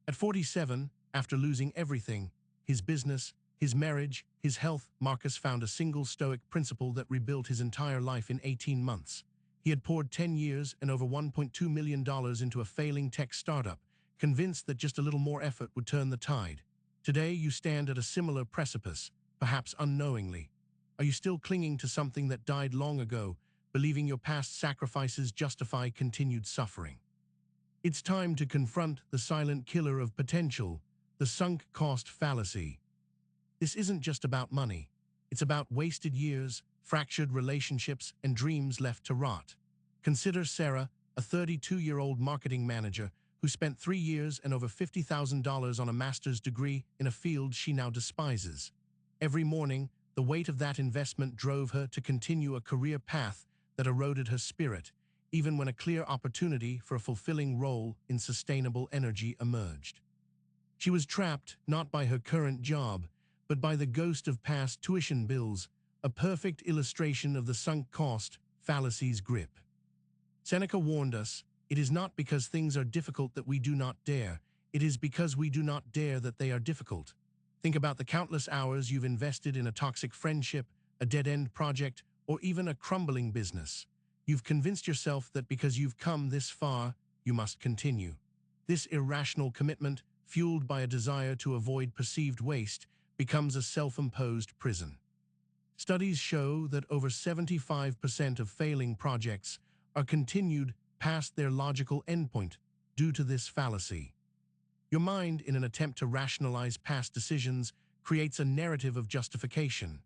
At 47, after losing everything, his business, his marriage, his health, Marcus found a single Stoic principle that rebuilt his entire life in 18 months. He had poured 10 years and over $1.2 million into a failing tech startup, convinced that just a little more effort would turn the tide. Today, you stand at a similar precipice, perhaps unknowingly. Are you still clinging to something that died long ago, believing your past sacrifices justify continued suffering? It's time to confront the silent killer of potential, the sunk cost fallacy. This isn't just about money. It's about wasted years, fractured relationships, and dreams left to rot. Consider Sarah, a 32-year-old marketing manager who spent 3 years and over $50,000 on a master's degree in a field she now despises. Every morning, the weight of that investment drove her to continue a career path that eroded her spirit, even when a clear opportunity for a fulfilling role in sustainable energy emerged. She was trapped not by her current job, but by the ghost of past tuition bills, a perfect illustration of the sunk cost fallacy's grip. Seneca warned us, "It is not because things are difficult that we do not dare, it is because we do not dare that they are difficult." Think about the countless hours you've invested in a toxic friendship, a dead-end project, or even a crumbling business. You've convinced yourself that because you've come this far, you must continue. This irrational commitment, fueled by a desire to avoid perceived waste, becomes a self-imposed prison. Studies show that over 75% of failing projects are continued past their logical endpoint due to this fallacy. Your mind, in an attempt to rationalize past decisions, creates a narrative of justification.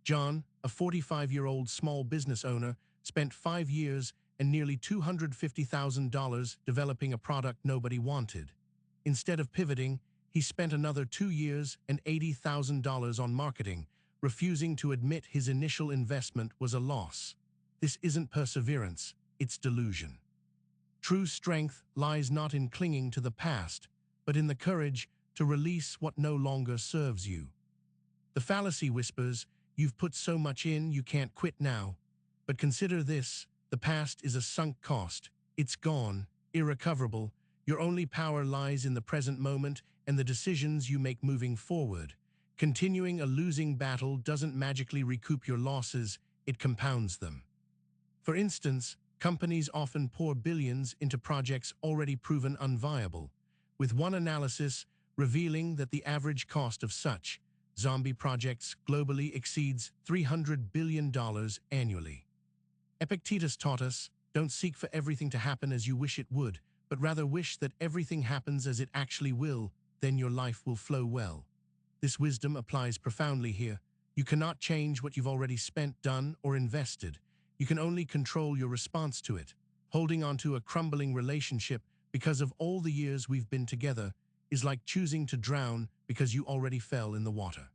John, a 45-year-old small business owner, spent 5 years and nearly $250,000 developing a product nobody wanted. Instead of pivoting, he spent another 2 years and $80,000 on marketing, refusing to admit his initial investment was a loss. This isn't perseverance, it's delusion. True strength lies not in clinging to the past, but in the courage to release what no longer serves you. The fallacy whispers, "You've put so much in, you can't quit now." But consider this, the past is a sunk cost. It's gone, irrecoverable. Your only power lies in the present moment and the decisions you make moving forward. Continuing a losing battle doesn't magically recoup your losses, it compounds them. For instance, companies often pour billions into projects already proven unviable, with one analysis revealing that the average cost of such zombie projects globally exceeds $300 billion annually. Epictetus taught us, don't seek for everything to happen as you wish it would, but rather wish that everything happens as it actually will, then your life will flow well. This wisdom applies profoundly here. You cannot change what you've already spent, done, or invested. You can only control your response to it. Holding on to a crumbling relationship because of all the years we've been together is like choosing to drown because you already fell in the water.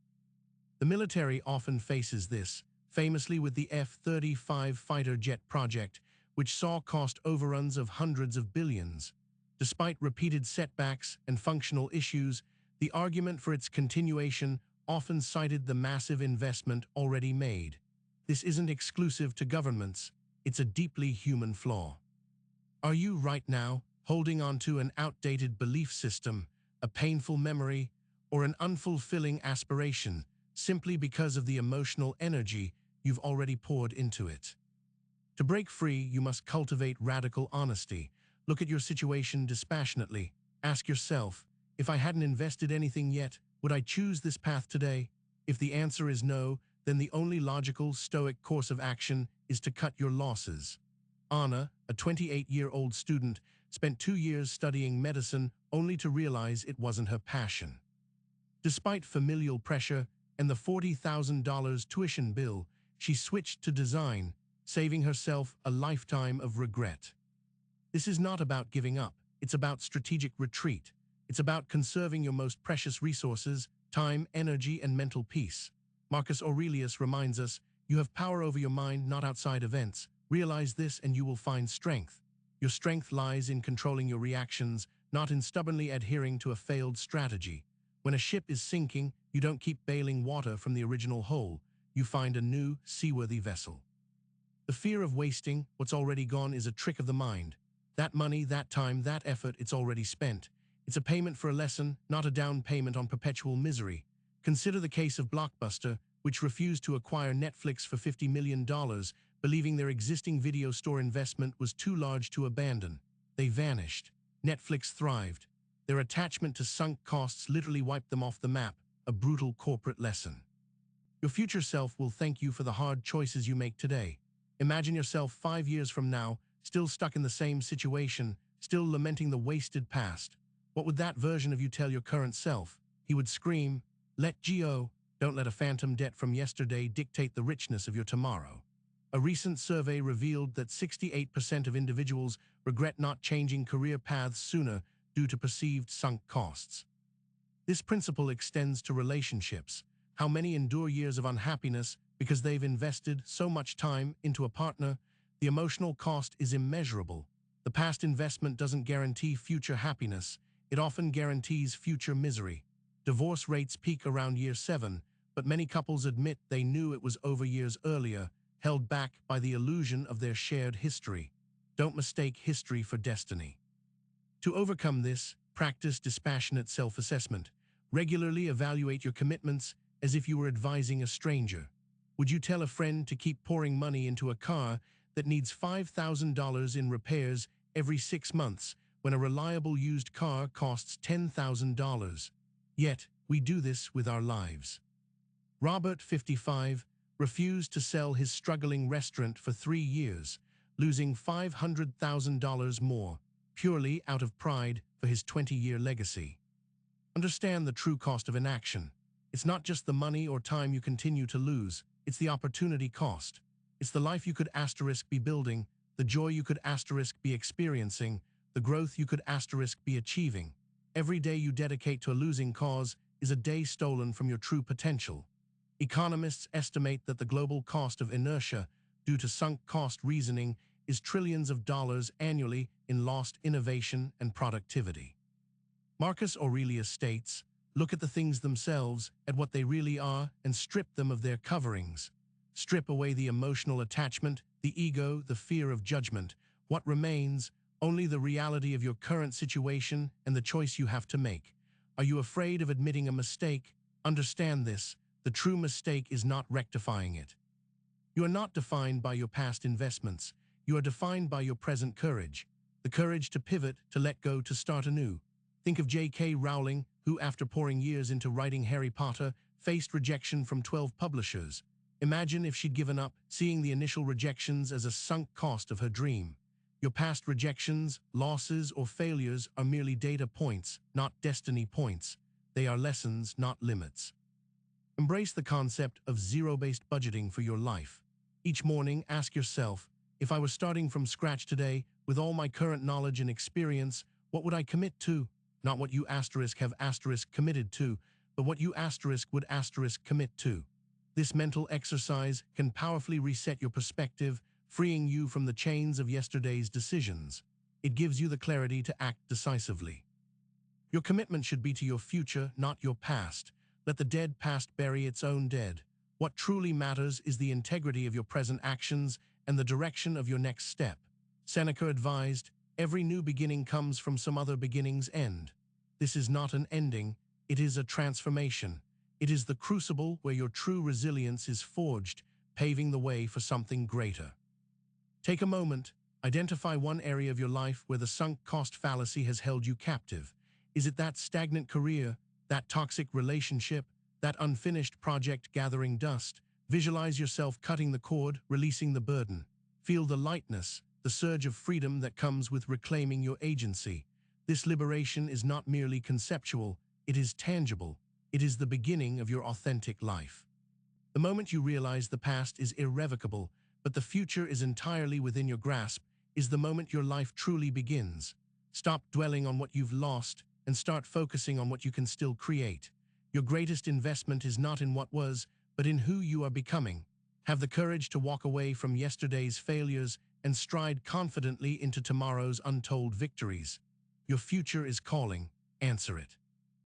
The military often faces this, famously with the F-35 fighter jet project, which saw cost overruns of hundreds of billions. Despite repeated setbacks and functional issues, the argument for its continuation often cited the massive investment already made. This isn't exclusive to governments, it's a deeply human flaw. Are you right now holding on to an outdated belief system, a painful memory, or an unfulfilling aspiration simply because of the emotional energy you've already poured into it? To break free, you must cultivate radical honesty. Look at your situation dispassionately. Ask yourself, if I hadn't invested anything yet, would I choose this path today? If the answer is no, then the only logical, Stoic course of action is to cut your losses. Anna, a 28-year-old student, spent 2 years studying medicine only to realize it wasn't her passion. Despite familial pressure and the $40,000 tuition bill, she switched to design, saving herself a lifetime of regret. This is not about giving up, it's about strategic retreat. It's about conserving your most precious resources, time, energy, and mental peace. Marcus Aurelius reminds us, you have power over your mind, not outside events. Realize this and you will find strength. Your strength lies in controlling your reactions, not in stubbornly adhering to a failed strategy. When a ship is sinking, you don't keep bailing water from the original hole. You find a new, seaworthy vessel. The fear of wasting what's already gone is a trick of the mind. That money, that time, that effort, it's already spent. It's a payment for a lesson, not a down payment on perpetual misery. Consider the case of Blockbuster, which refused to acquire Netflix for $50 million, believing their existing video store investment was too large to abandon. They vanished. Netflix thrived. Their attachment to sunk costs literally wiped them off the map, a brutal corporate lesson. Your future self will thank you for the hard choices you make today. Imagine yourself 5 years from now, still stuck in the same situation, still lamenting the wasted past. What would that version of you tell your current self? He would scream, "Let go, don't let a phantom debt from yesterday dictate the richness of your tomorrow." A recent survey revealed that 68% of individuals regret not changing career paths sooner due to perceived sunk costs. This principle extends to relationships. How many endure years of unhappiness because they've invested so much time into a partner? The emotional cost is immeasurable. The past investment doesn't guarantee future happiness. It often guarantees future misery. Divorce rates peak around year 7, but many couples admit they knew it was over years earlier, held back by the illusion of their shared history. Don't mistake history for destiny. To overcome this, practice dispassionate self-assessment. Regularly evaluate your commitments as if you were advising a stranger. Would you tell a friend to keep pouring money into a car that needs $5,000 in repairs every 6 months when a reliable used car costs $10,000? Yet, we do this with our lives. Robert, 55, refused to sell his struggling restaurant for 3 years, losing $500,000 more, purely out of pride for his 20-year legacy. Understand the true cost of inaction. It's not just the money or time you continue to lose, it's the opportunity cost. It's the life you could be building, the joy you could be experiencing, the growth you could be achieving. Every day you dedicate to a losing cause is a day stolen from your true potential. Economists estimate that the global cost of inertia due to sunk cost reasoning is trillions of dollars annually in lost innovation and productivity. Marcus Aurelius states, "Look at the things themselves, at what they really are, and strip them of their coverings. Strip away the emotional attachment, the ego, the fear of judgment. What remains? Only the reality of your current situation and the choice you have to make. Are you afraid of admitting a mistake? Understand this. The true mistake is not rectifying it. You are not defined by your past investments. You are defined by your present courage. The courage to pivot, to let go, to start anew. Think of J.K. Rowling, who, after pouring years into writing Harry Potter, faced rejection from 12 publishers. Imagine if she'd given up, seeing the initial rejections as a sunk cost of her dream. Your past rejections, losses, or failures are merely data points, not destiny points. They are lessons, not limits. Embrace the concept of zero-based budgeting for your life. Each morning, ask yourself, if I was starting from scratch today, with all my current knowledge and experience, what would I commit to? Not what you have committed to, but what you would commit to. This mental exercise can powerfully reset your perspective, freeing you from the chains of yesterday's decisions. It gives you the clarity to act decisively. Your commitment should be to your future, not your past. Let the dead past bury its own dead. What truly matters is the integrity of your present actions and the direction of your next step. Seneca advised, "Every new beginning comes from some other beginning's end." This is not an ending, it is a transformation. It is the crucible where your true resilience is forged, paving the way for something greater. Take a moment, identify one area of your life where the sunk cost fallacy has held you captive. Is it that stagnant career, that toxic relationship, that unfinished project gathering dust? Visualize yourself cutting the cord, releasing the burden. Feel the lightness, the surge of freedom that comes with reclaiming your agency. This liberation is not merely conceptual, it is tangible. It is the beginning of your authentic life. The moment you realize the past is irrevocable, but the future is entirely within your grasp, is the moment your life truly begins. Stop dwelling on what you've lost and start focusing on what you can still create. Your greatest investment is not in what was, but in who you are becoming. Have the courage to walk away from yesterday's failures and stride confidently into tomorrow's untold victories. Your future is calling. Answer it.